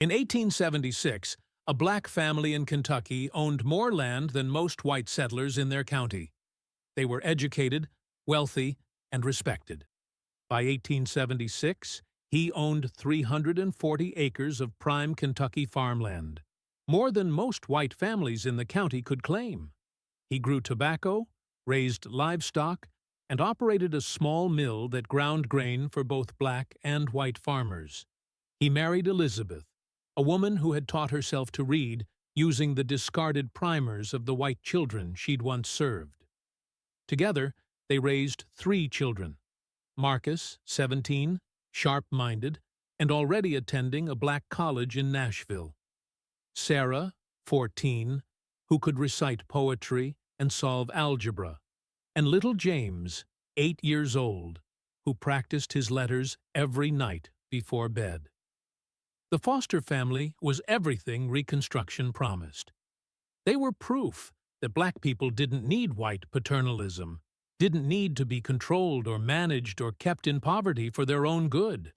In 1876, a black family in Kentucky owned more land than most white settlers in their county. They were educated, wealthy, and respected. By 1876, he owned 340 acres of prime Kentucky farmland, more than most white families in the county could claim. He grew tobacco, raised livestock, and operated a small mill that ground grain for both black and white farmers. He married Elizabeth, a woman who had taught herself to read using the discarded primers of the white children she'd once served. Together, they raised 3 children: Marcus, 17, sharp-minded, and already attending a black college in Nashville; Sarah, 14, who could recite poetry and solve algebra; and little James, 8 years old, who practiced his letters every night before bed. The Foster family was everything Reconstruction promised. They were proof that black people didn't need white paternalism, didn't need to be controlled or managed or kept in poverty for their own good.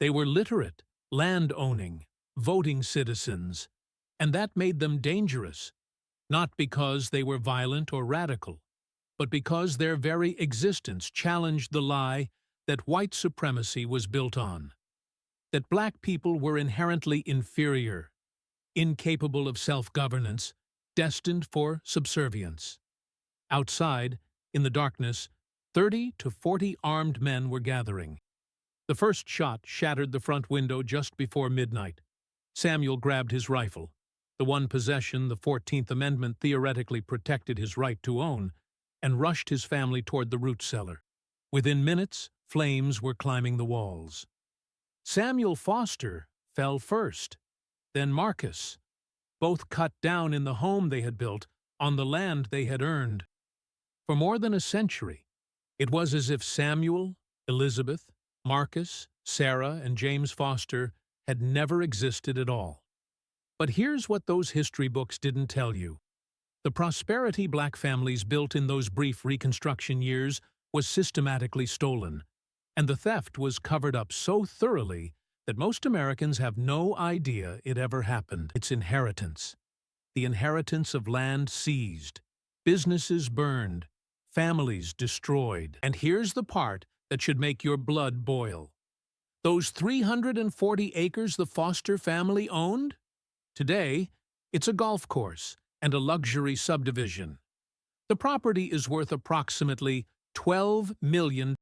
They were literate, land-owning, voting citizens, and that made them dangerous, not because they were violent or radical, but because their very existence challenged the lie that white supremacy was built on, that black people were inherently inferior, incapable of self-governance, destined for subservience. Outside, in the darkness, 30 to 40 armed men were gathering. The first shot shattered the front window just before midnight. Samuel grabbed his rifle, the one possession the 14th Amendment theoretically protected his right to own, and rushed his family toward the root cellar. Within minutes, flames were climbing the walls. Samuel Foster fell first, then Marcus, both cut down in the home they had built on the land they had earned. For more than a century, it was as if Samuel, Elizabeth, Marcus, Sarah, and James Foster had never existed at all. But here's what those history books didn't tell you. The prosperity black families built in those brief Reconstruction years was systematically stolen, and the theft was covered up so thoroughly that most Americans have no idea it ever happened. Its inheritance. The inheritance of land seized, businesses burned, families destroyed. And here's the part that should make your blood boil. Those 340 acres the Foster family owned? Today, it's a golf course and a luxury subdivision. The property is worth approximately $12 million.